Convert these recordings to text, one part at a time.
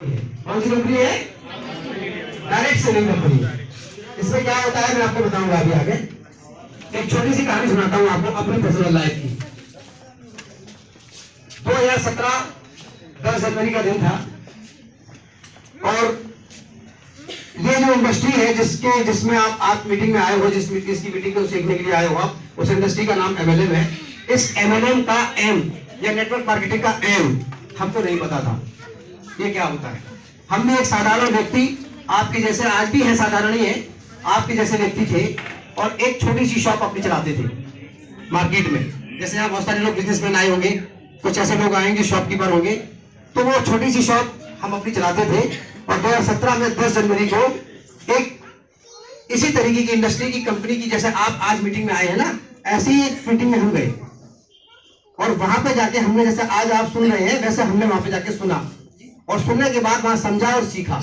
कौन सी कंपनी है? Direct selling company. इसमें क्या होता है मैं आपको बताऊंगा अभी आगे। एक छोटी सी कहानी सुनाता हूं आपको अपनी पर्सनल लाइफ की। 2017 10 जनवरी का दिन था और ये जो इंडस्ट्री है जिसमें आप मीटिंग में आए हो, जिसकी मीटिंग को सीखने के लिए आए हो आप, उस इंडस्ट्री का नाम MLM है। इस MLM का एम या नेटवर्क मार्केटिंग का एम हमको नहीं पता था ये क्या होता है। हम भी एक साधारण व्यक्ति, आपके जैसे आज भी है, साधारण ही है, आपके जैसे व्यक्ति थे और एक छोटी सी शॉप अपनी चलाते थे मार्केट में। जैसे यहाँ बहुत सारे लोग बिजनेसमैन आए होंगे, कुछ ऐसे लोग आएंगे शॉपकीपर होंगे, तो वो छोटी सी शॉप हम अपनी चलाते थे। और 2017 में 10 जनवरी को एक इसी तरीके की इंडस्ट्री की कंपनी की, जैसे आप आज मीटिंग में आए हैं ना, ऐसी ही एक मीटिंग में हम गए और वहां पे जाके हमने, जैसे आज आप सुन रहे हैं वैसे हमने वहां पे जाके सुना और सुनने के बाद वहां समझा और सीखा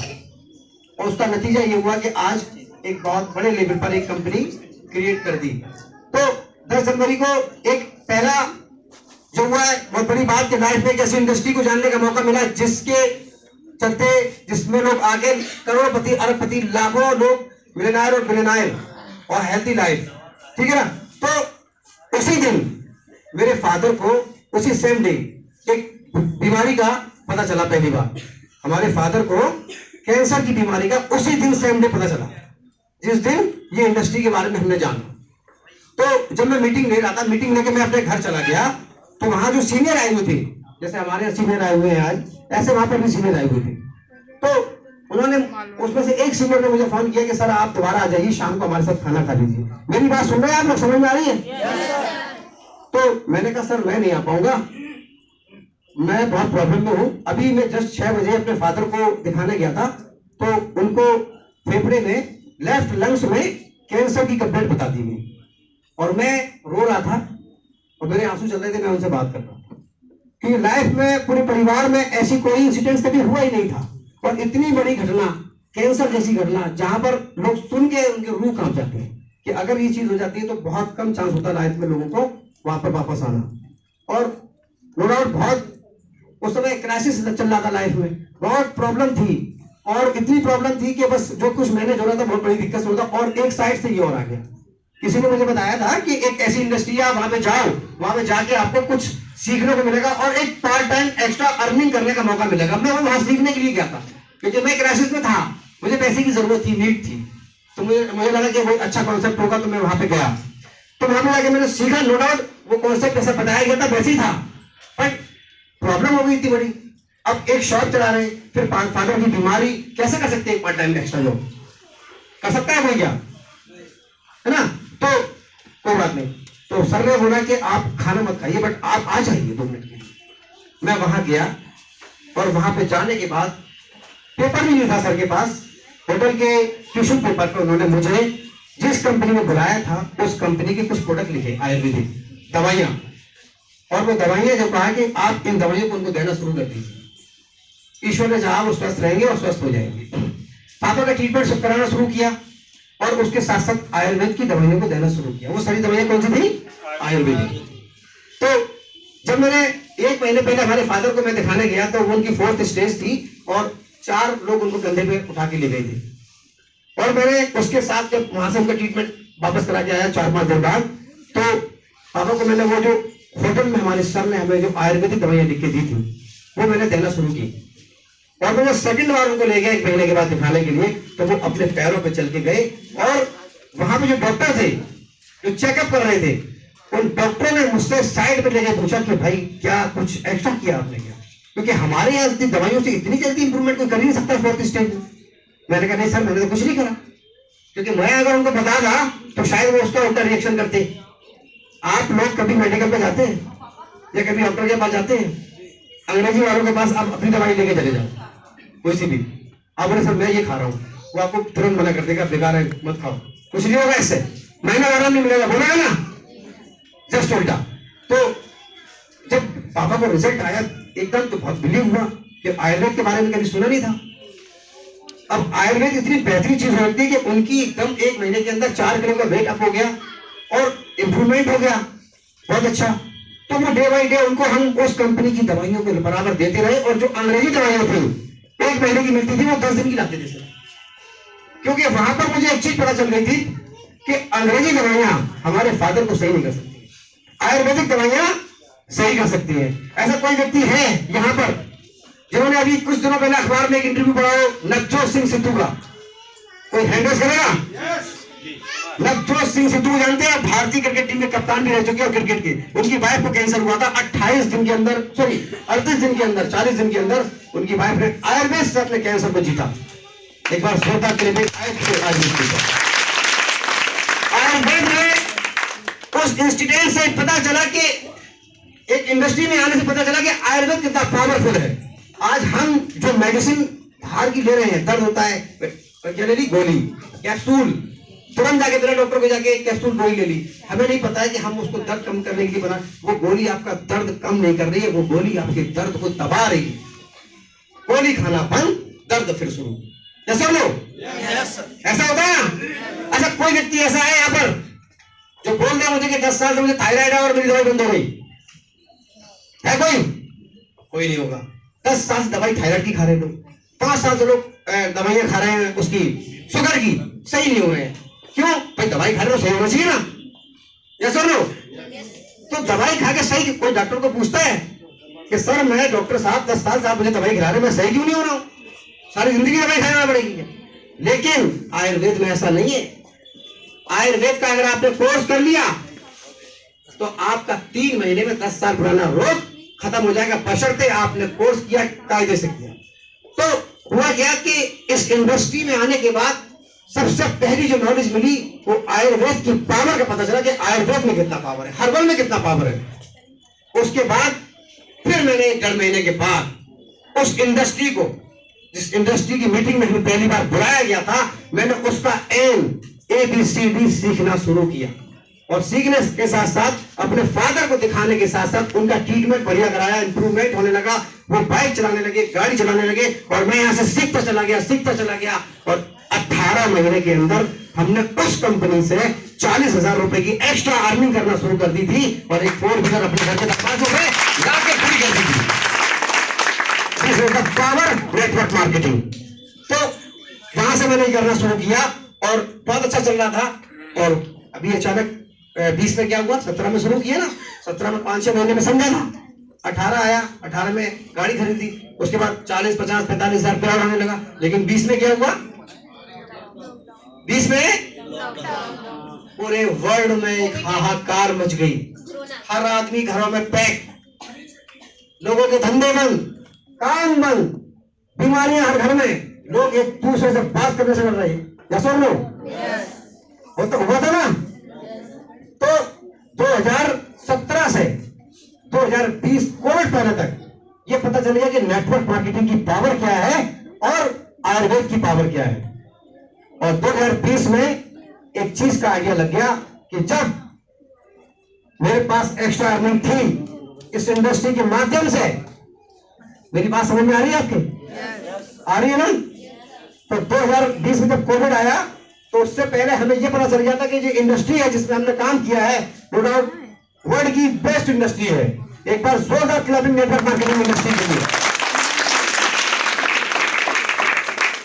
और उसका नतीजा ये हुआ कि आज एक बहुत बड़े लेवल पर एक कंपनी क्रिएट कर दी। तो 10 जनवरी को एक पहला जो हुआ है बहुत बड़ी बात कि लाइफ में एक ऐसी इंडस्ट्री को जानने का मौका मिला जिसके चलते, जिसमें लोग आगे करोड़पति, अरबपति, लाखों लोग मिलियनेयर और बिलियनेयर और हेल्थी लाइफ, ठीक है ना। तो उसी दिन मेरे फादर को उसी सेम डे एक बीमारी का पता चला। पहली बार हमारे फादर को कैंसर की बीमारी का उसी दिन सेम डे पता चला, जिस दिन ये इंडस्ट्री के बारे में हमने जाना। तो जब मैं मीटिंग ले रहा था, मीटिंग लेके मैं अपने घर चला गया, तो वहां जो सीनियर आए हुए थे, जैसे हमारे सीनियर आए हुए हैं आज, ऐसे वहां पर भी सीनियर आए हुए थे। तो उन्होंने, उसमें से एक सीनियर ने मुझे फोन किया कि सर आप दोबारा आ जाइए, शाम को हमारे साथ खाना खा लीजिए। मेरी बात सुन रहे हैं आप लोग? समझ में आ रही है? तो मैंने कहा सर मैं नहीं आ पाऊंगा, मैं बहुत प्रॉब्लम में हूं। अभी मैं जस्ट 6 बजे अपने फादर को दिखाने गया था, तो उनको फेफड़े में, लेफ्ट लंग्स में कैंसर की कंप्लेंट बता दी गई और मैं रो रहा था और मेरे आंसू चल रहे थे। मैं उनसे बात कर रहा था कि लाइफ में, पूरे परिवार में ऐसी कोई इंसिडेंट कभी हुआ ही नहीं था और इतनी बड़ी घटना, कैंसर जैसी घटना, जहां पर लोग सुन के उनके रूह कांप जाते हैं कि अगर ये चीज हो जाती है तो बहुत कम चांस होता है लाइफ में लोगों को वहां पर वापस आना। और नो डाउट बहुत उस समय क्राइसिस चल रहा था लाइफ में, बहुत प्रॉब्लम थी और इतनी प्रॉब्लम थी कि बस जो कुछ मैंने जोड़ा था बहुत बड़ी दिक्कत होता। और एक साइड से ये और आ गया, किसी ने मुझे बताया था कि एक ऐसी इंडस्ट्री है, वहां पे जाओ, वहां पे जाके आपको कुछ सीखने को मिलेगा और एक पार्ट टाइम एक्स्ट्रा अर्निंग करने का मौका मिलेगा। मैं वहां सीखने के लिए गया था क्योंकि मैं क्राइसिस में था, मुझे पैसे की जरूरत थी, नीड थी, तो मुझे लगा कि वो अच्छा कॉन्सेप्ट होगा, तो मैं वहां पे गया। तो वहां पे जाके मैंने सीखा, नो डाउट वो कॉन्सेप्ट जैसा बताया गया था वैसे ही था, बट प्रॉब्लम हो गई इतनी बड़ी। अब एक शॉप चला रहे, फिर फादर की बीमारी, कैसे कर सकते हैं पार्ट टाइम एक्स्ट्रा जॉब? कर सकता है कोई क्या? है ना? तो कोई बात नहीं। तो सर ने बोला कि आप खाना मत खाइए, बट आप आ जाइए 2 मिनट के लिए। मैं वहां गया और वहां पे जाने के बाद पेपर भी नहीं था सर के पास, होटल के टिश्यू पेपर पे उन्होंने मुझे जिस कंपनी में बुलाया था उस कंपनी के कुछ प्रोडक्ट लिखे, आयुर्वेदिक दवाइयां, और वो दवाइयां जब कहा कि आप इन दवाइयों को उनको देना शुरू कर दीजिए, ईश्वर ने चाहा वो स्वस्थ रहेंगे और स्वस्थ हो जाएंगे। पापा का ट्रीटमेंट सब कराना शुरू किया और उसके साथ साथ आयुर्वेद की दवाइयों को देना शुरू किया। वो सारी दवाइयां कौन सी थी? आयुर्वेदिक। तो जब मैंने 1 महीने पहले हमारे फादर को मैं दिखाने गया तो वो उनकी 4th स्टेज थी और 4 लोग उनको कंधे पे उठा के ले गए थे। और मैंने उसके साथ जब वहां से उनका ट्रीटमेंट वापस करा के आया 4-5 दिन बाद, तो पापा को मैंने वो जो होटल में हमारे सर ने हमें जो आयुर्वेदिक दवाइयां लिख के दी थी वो मैंने देना शुरू की। और मैं वो सेकंड बार उनको ले गया 1 महीने के बाद दिखाने के लिए, तो वो अपने पैरों पे चल के गए और वहां पे जो डॉक्टर थे जो चेकअप कर रहे थे, उन डॉक्टरों ने मुझसे साइड पे लेके पूछा कि भाई क्या कुछ एक्स्ट्रा किया आपने क्या? क्योंकि हमारे यहाँ दवाइयों से इतनी जल्दी इंप्रूवमेंट कोई कर ही नहीं सकता 4th स्टेज में। मैंने कहा नहीं सर, मैंने तो कुछ नहीं करा, क्योंकि मैं अगर उनको बता दा तो शायद वो उसका उल्टा रिएक्शन करते। आप लोग कभी मेडिकल पे जाते हैं या कभी डॉक्टर के पास जाते हैं, अंग्रेजी वालों के पास आप अपनी दवाई लेके चले जाओ, कोई सी भी, आप बोले सर मैं ये खा रहा हूँ, वो आपको तुरंत मना कर देगा, बेकार है मत खाओ, कुछ नहीं होगा, इससे महंगा आराम नहीं मिलेगा, बोलेगा ना, जस्ट उल्टा। तो जब पापा को रिजल्ट आया एकदम तो बहुत बिलीव हुआ कि आयुर्वेद के बारे में कभी सुना नहीं था। अब आयुर्वेद इतनी बेहतरीन चीज होती है कि उनकी एकदम 1 महीने के अंदर 4 किलो का वेट अप हो गया और इंप्रूवमेंट हो गया, बहुत अच्छा। तो वो डे बाई डे उनको हम उस कंपनी की दवाइयों को बराबर देते रहे और जो अंग्रेजी दवाइयां थी 1 महीने की मिलती थी, वो 10 दिन की लाते थे सर। क्योंकि वहां पर मुझे एक चीज पता चल गई थी कि अंग्रेजी दवाइयां हमारे फादर को सही नहीं कर सकती, आयुर्वेदिक दवाइयां सही कर सकती है। ऐसा कोई व्यक्ति है यहाँ पर जिन्होंने अभी कुछ दिनों पहले अखबार में एक इंटरव्यू पढ़ा हो नवजोत सिंह सिद्धू का? कोई हैंड रेज करेगा? नवजोत सिंह सिद्धू जानते हैं, भारतीय क्रिकेट टीम के कप्तान भी रह चुके हैं क्रिकेट के। उनकी वाइफ को कैंसर हुआ था 28 दिन के अंदर, सॉरी 38 दिन के अंदर, 40 दिन के अंदर उनकी वाइफ ने आयुर्वेद से अपने कैंसर को जीता। एक बार जोरदार क्लिनिक आयुर्वेद में उस इंस्टीट्यूट से पता चला कि एक इंडस्ट्री में आने से पता चला कि आयुर्वेद कितना पावरफुल है। आज हम जो मेडिसिन बाहर की ले रहे हैं, दर्द होता है जनरली गोली कैप्सूल, तुरंत जाके बिना डॉक्टर को जाके कैप्सूल गोली ले ली, हमें नहीं पता है कि हम उसको दर्द कम करने के लिए बना। वो गोली आपका दर्द कम नहीं कर रही है, वो गोली आपके दर्द को दबा रही है। गोली खाना बंद, दर्द फिर शुरू। जैसे लोग ऐसा होता है। अच्छा, कोई व्यक्ति ऐसा है यहाँ पर जो बोल रहा है मुझे कि 10 साल से मुझे थायराइड है और मेरी दवाई बंद हो गई है? कोई नहीं होगा। 10 साल से दवाई थायराइड की खा रहे हैं लोग, 5 साल से लोग दवाइयां खा रहे हैं उसकी शुगर की, सही नहीं हो रहे हैं। क्यों भाई? दवाई खा रहे हो, सही होना चाहिए ना। जैसे लोग तो दवाई खा के सही, कोई डॉक्टर को पूछता है कि सर मैं डॉक्टर साहब 10 साल से आप मुझे दवाई खिला रहे हैं, मैं सही क्यों नहीं हो रहा हूं? सारी जिंदगी दवाई खाना पड़ेगी। लेकिन आयुर्वेद में ऐसा नहीं है। आयुर्वेद का अगर आपने कोर्स कर लिया तो आपका 3 महीने में 10 साल पुराना रोग खत्म हो जाएगा, बशर्ते आपने कोर्स किया, कायदे से किया। तो हुआ क्या कि इस इंडस्ट्री में आने के बाद सबसे पहली जो नॉलेज मिली वो आयुर्वेद की पावर का पता चला कि आयुर्वेद में कितना पावर है, हर्बल में कितना पावर है। उसके बाद फिर मैंने 1.5 महीने के बाद उस इंडस्ट्री को, जिस इंडस्ट्री की मीटिंग में हमें पहली बार बुलाया गया था, मैंने उसका ABCD सीखना शुरू किया। और सीखने के साथ साथ अपने फादर को दिखाने के साथ साथ उनका ट्रीटमेंट बढ़िया कराया, इंप्रूवमेंट होने लगा, वो बाइक चलाने लगे, गाड़ी चलाने लगे, और मैं यहाँ से सीखता चला गया। और 18 महीने के अंदर हमने उस कंपनी से 40,000 रुपए की एक्स्ट्रा अर्निंग करना शुरू कर दी थी, और एक 4 व्हीलर अपने घर के दरवाजों पे लाके खड़ी कर दी थी। Power network marketing. तो वहां से मैंने करना शुरू किया और बहुत अच्छा चल रहा था। और अभी अचानक 20 में क्या हुआ, 17 में शुरू किया ना, 17 में 5-6 महीने में समझा था, 18 आया, 18 में गाड़ी खरीदी, उसके बाद 40, 50, 45,000 प्यार होने लगा। लेकिन 20 में क्या हुआ? 20 में पूरे वर्ल्ड में हाहाकार मच गई। हर आदमी घरों में पैक, लोगों के धंधे बंद, काम बंद, बीमारियां हर घर में, लोग एक दूसरे से बात करने से डर रहे हैं। जैसे वो तो हुआ था ना। तो 2017 से 2020 कोविड पहले तक ये पता चल गया कि नेटवर्क मार्केटिंग की पावर क्या है और आयुर्वेद की पावर क्या है। और 2020 में एक चीज का आइडिया लग गया कि जब मेरे पास एक्स्ट्रा अर्निंग थी इस इंडस्ट्री के माध्यम से, मेरी बात समझ में आ रही है आपके? आ रही है ना? तो 2020 में जब कोविड आया तो उससे पहले हमें यह पता चल गया था कि जो इंडस्ट्री है जिसमें हमने काम किया है नो डाउट वर्ल्ड की बेस्ट इंडस्ट्री है। एक बार जोरदार क्लबिंग नेटवर्क मार्केटिंग इंडस्ट्री के लिए।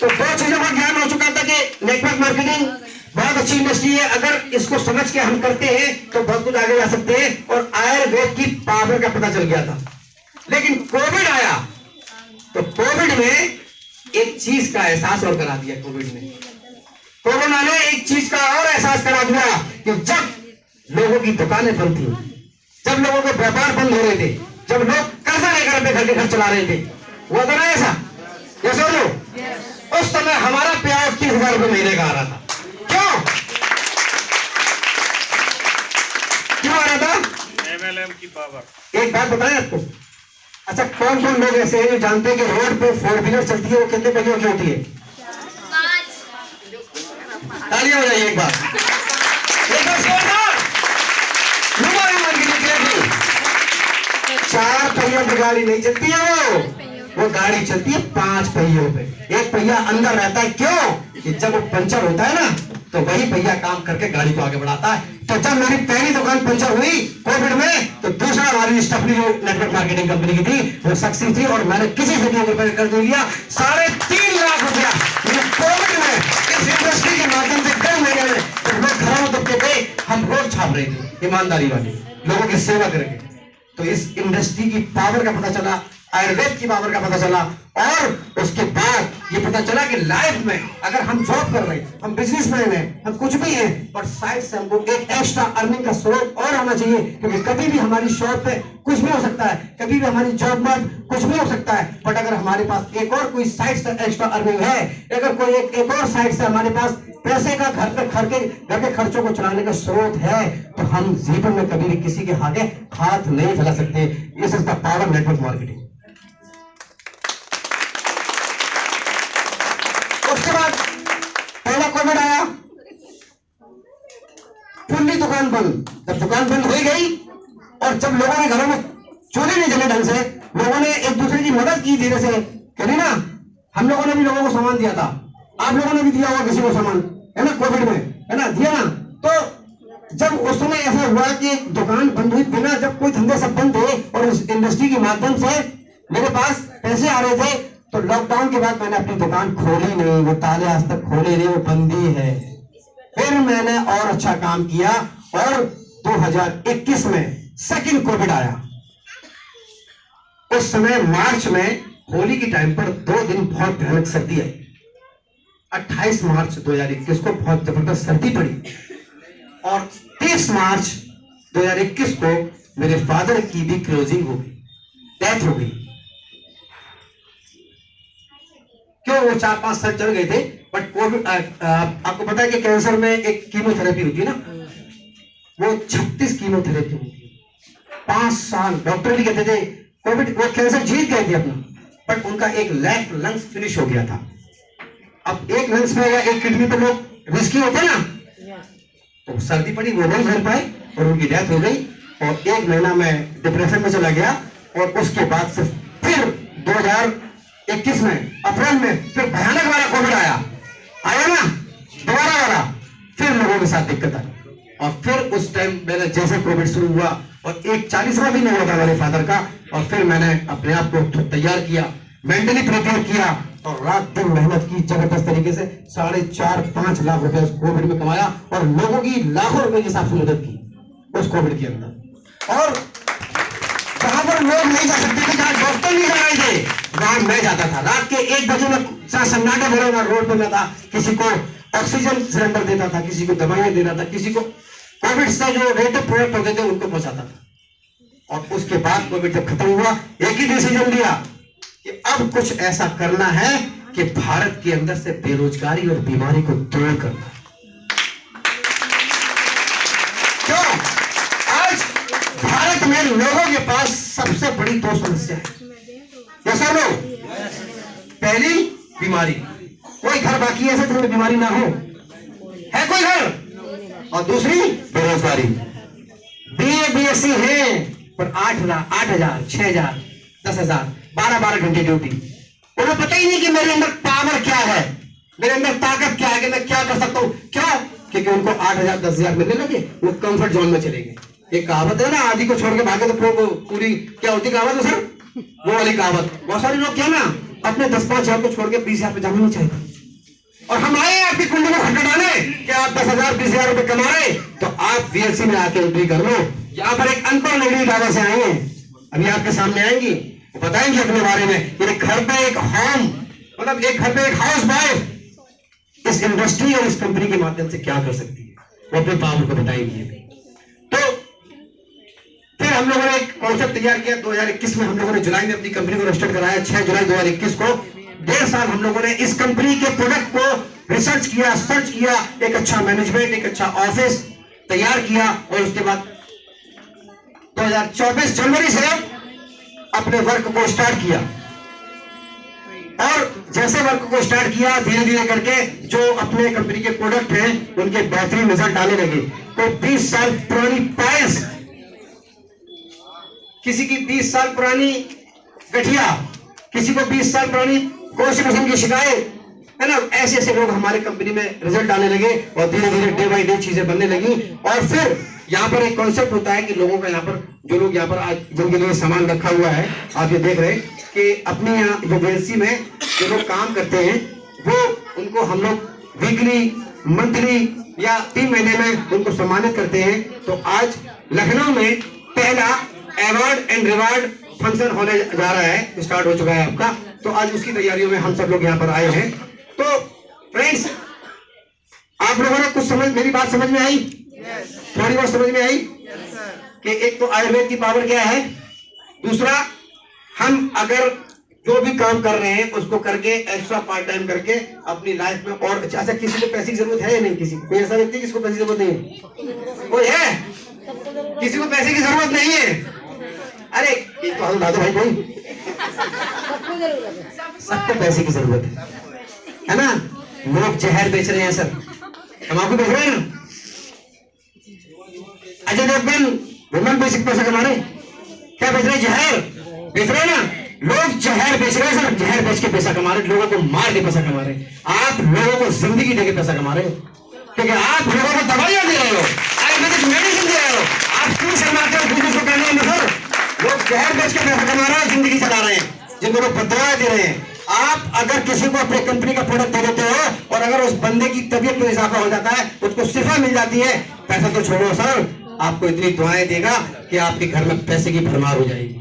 तो 2 चीजों का ज्ञान हो चुका था कि नेटवर्क मार्केटिंग बहुत अच्छी इंडस्ट्री है, अगर इसको समझ के हम करते हैं तो बहुत कुछ आगे जा सकते हैं। और आयुर्वेद की पावर का पता चल गया था। लेकिन कोविड आया तो कोविड में एक चीज का एहसास और करा दिया। कोरोना ने एक चीज का और एहसास करा दिया कि जब लोगों की दुकानें बंद थी, जब लोगों के व्यापार बंद हो रहे थे, जब लोग कर्जा लेकर अपने घर के घर चला रहे थे, हुआ था ना ऐसा? जैसे लोग उस समय हमारा प्याज 30,000 रुपए महीने का आ रहा था। क्यों आ रहा था? MLM की पावर। एक बात बताएं आपको। अच्छा, कौन कौन लोग ऐसे हैं जो जानते हैं कि रोड पे 4 व्हीलर चलती है वो कितने पहियों की होती है? 5। तालियां बजाइए एक बार। 4 पहियों की गाड़ी नहीं चलती है, वो गाड़ी चलती है 5 पहियों पे। एक पहिया अंदर रहता है। क्यों? कि जब वो पंचर होता है ना तो वही पहिया काम करके गाड़ी को आगे बढ़ाता है। तो जब मेरी पहली दुकान पंचर हुई कोविड में, तो दूसरा हमारी स्टफली जो नेटवर्क मार्केटिंग कंपनी की थी वो सक्सेस थी, और मैंने किसी से भी रुपए कर दिया 3.5 लाख रुपया मैंने कोविड में इस इंडस्ट्री के माध्यम से 2 महीने में। तो लोग घरों में दबके थे, हम रोड छाप रहे थे ईमानदारी वाली, लोगों की सेवा करके। तो इस इंडस्ट्री की पावर का पता चला, आयुर्वेद की पावर का पता चला, और उसके बाद ये पता चला कि लाइफ में अगर हम जॉब कर रहे हैं, हम बिजनेसमैन हैं, हम कुछ भी हैं, और साइड से हमको एक एक्स्ट्रा अर्निंग का स्रोत और होना चाहिए, क्योंकि कभी भी हमारी शॉप पे कुछ भी हो सकता है, कभी भी हमारी जॉब में कुछ भी हो सकता है, बट अगर हमारे पास एक और कोई साइड से एक्स्ट्रा अर्निंग है, अगर कोई एक और साइड से हमारे पास पैसे का घर के खर्चों को चलाने का स्रोत है, तो हम जीवन में कभी भी किसी के आगे हाथ नहीं फैला सकते। इस is the power network marketing. उसके बाद पहला कोविड आया, पूरी दुकान बंद। जब दुकान बंद हो गई और जब लोगों के घरों में चूल्हे नहीं जले ढंग से, लोगों ने एक दूसरे की मदद की धीरे से, करी ना। हम लोगों ने भी लोगों को सामान दिया था, आप लोगों ने भी दिया होगा किसी को सामान, है ना, कोविड में, है ना, दिया ना। तो जब उस समय ऐसा हुआ कि दुकान बंद हुई, बिना जब कोई धंधे सब बंद थे, और इस इंडस्ट्री के माध्यम से मेरे पास पैसे आ रहे थे, तो लॉकडाउन के बाद मैंने अपनी दुकान खोली नहीं, वो ताले आज तक खोले नहीं, वो बंदी है। फिर मैंने और अच्छा काम किया, और 2021 में सेकंड कोविड आया। उस समय मार्च में होली के टाइम पर 2 दिन बहुत भयानक सर्दी आई। 28 मार्च 2021 को बहुत जबरदस्त सर्दी पड़ी, और 30 मार्च 2021 को मेरे फादर की भी क्लोजिंग हो गई, डेथ हो गई। क्यों? वो 4-5 साल चल गए थे, बट कोविड आपको पता है कि कैंसर में एक कीमोथेरेपी होती है ना, वो 36 कीमोथेरेपी होती है। 5 साल डॉक्टर भी कहते थे कोविड, वो कैंसर जीत गए थे अपना, बट उनका एक लंग्स फिनिश हो गया था। अब एक लंग्स में या एक किडनी पे लोग रिस्की होते ना, तो सर्दी पड़ी, वो नहीं झेल पाए और उनकी डेथ हो गई। और 1 महीना में डिप्रेशन में चला गया, और उसके बाद से फिर 2021 में अप्रैल में फिर भयानक वाला कोविड आया ना, दोबारा वाला, फिर लोगों के साथ दिक्कत आई। और फिर उस टाइम मैंने जैसे कोविड शुरू हुआ, और एक 40वां दिन हुआ था मेरे फादर का, और फिर मैंने अपने आप को तैयार किया, मेंटली प्रिपेयर किया, और रात दिन मेहनत की जबरदस्त तरीके से 4.5-5 लाख रुपए उस कोविड में कमाया, और लोगों की लाखों रुपए के हिसाब से मदद की उस कोविड के अंदर। और जहां पर लोग नहीं जा सकते थे, जहां डॉक्टर नहीं जा रहे थे, वहां मैं जाता था। रात के 1 बजे में सन्नाटा भरा हुआ रोड पर जाता, किसी को ऑक्सीजन सिलेंडर देता था, किसी को दवाइयां देता था, किसी को कोविड से जो रेटेड प्रोडक्ट होते थे उनको पहुंचाता था। और उसके बाद कोविड जब खत्म हुआ, एक ही डिसीजन लिया कि अब कुछ ऐसा करना है कि भारत के अंदर से बेरोजगारी और बीमारी को दूर करना है। क्यों? आज भारत में लोगों के पास सबसे बड़ी 2 समस्या है, कैसा लोग? पहली बीमारी, कोई घर बाकी ऐसे जिसमें बीमारी ना हो, है कोई घर? और दूसरी बेरोजगारी। BA BSc है, पर 8,000 6,000 10,000 12-12 घंटे ड्यूटी। उन्हें पता ही नहीं कि मेरे अंदर पावर क्या है, मेरे अंदर ताकत क्या है, कि मैं क्या कर सकता हूं। क्यों? क्योंकि उनको 8,000 10,000 मिलने लगे, वो कंफर्ट जोन में चले गए। एक कहावत है ना, आदि को छोड़ के भागे तो पूरी क्या होती कहावत है सर? वो वाली कहावत। बहुत सारे लोग क्या ना अपने 10-5 हजार को छोड़ के 20,000 पे जाना नहीं चाहते, और हम आए आपकी कुंडली में खटखटाने कि आप 10,000 20,000 रुपए कमाए, तो आप VLC में आके एंट्री कर लो। यहाँ पर एक अनपढ़ लेडी ड्राइवर से आई है, अभी आपके सामने आएंगी, वो बताएंगे अपने बारे में कि एक घर पे एक होम, मतलब एक घर पे एक हाउस वाइफ इस इंडस्ट्री और इस कंपनी के माध्यम से क्या कर सकती है, वो अपने पावर को बताएंगे। तो फिर हम लोगों ने एक कॉन्सेप्ट तैयार किया। 2021 में हम लोगों ने जुलाई में अपनी कंपनी को रजिस्टर कराया। 6 जुलाई 2021 को 1.5 साल हम लोगों ने इस कंपनी के प्रोडक्ट को रिसर्च किया, सर्च किया, एक अच्छा मैनेजमेंट, एक अच्छा ऑफिस तैयार किया, और उसके बाद 2024 जनवरी से अपने वर्क को स्टार्ट किया। और जैसे वर्क को स्टार्ट किया, धीरे धीरे करके जो अपने कंपनी के प्रोडक्ट हैं उनके बेहतरीन रिजल्ट आने लगे। तो 20 साल पुरानी पाइल्स, किसी की 20 साल पुरानी गठिया, किसी को 20 साल पुरानी कॉन्स्टिपेशन की शिकायत, है ना। ऐसे ऐसे लोग हमारे कंपनी में रिजल्ट आने लगे और धीरे धीरे डे बाई डे चीजें बनने लगी। और फिर यहाँ पर एक कॉन्सेप्ट होता है कि लोगों का यहाँ पर जो लोग यहाँ पर आज जिनके लिए सामान रखा हुआ है, आप ये देख रहे हैं कि अपने यहाँ जो एजेंसी में जो लोग काम करते हैं वो उनको हम लोग वीकली, मंथली या 3 महीने में उनको सम्मानित करते हैं। तो आज लखनऊ में पहला अवार्ड एंड रिवार्ड फंक्शन होने जा रहा है, स्टार्ट हो चुका है आपका। तो आज उसकी तैयारियों में हम सब लोग यहाँ पर आए हैं। तो फ्रेंड्स, आप लोगों ने कुछ मेरी बात समझ में आई? थोड़ी बहुत समझ में आई कि एक तो आयुर्वेद की पावर क्या है, दूसरा हम अगर जो भी काम कर रहे हैं उसको करके एक्स्ट्रा पार्ट टाइम करके अपनी लाइफ में और अच्छा। किसी को पैसे की जरूरत है या नहीं? किसी कोई ऐसा व्यक्ति जिसको पैसे की जरूरत नहीं है? कोई है? किसी को पैसे की जरूरत नहीं है? अरे एक तो ला दो भाई, कोई सबको पैसे की जरूरत है ना। लोग जहर बेच रहे हैं सर, तंबाकू बेच रहे हैं ना। अजय देवगन विमल बेच पैसा कमा रहे, क्या बेच रहे हैं? जहर बेच रहे हैं ना। लोग जहर बेच रहे हैं सर, जहर बेच के पैसा कमा रहे, लोगों को मार के पैसा कमा रहे। आप लोगों को जिंदगी देके पैसा कमा रहे हो, क्योंकि आप लोगों को दवाइयां दे रहे हो, आयुर्वेदिक मेडिसिन दे रहे हो। आप क्यों शर्माते हो बिजनेस को करने में? सर लोग जहर बेच के पैसा कमा रहे हैं, जिंदगी चला रहे हैं, जिनको लोग बददुआएं दे रहे हैं। आप अगर किसी को अपने कंपनी का प्रोडक्ट दे देते हो और अगर उस बंदे की तबीयत में इजाफा हो जाता है, उसको शिफा मिल जाती है, पैसा तो छोड़ो सर, आपको इतनी दुआएं देगा कि आपके घर में पैसे की भरमार हो जाएगी।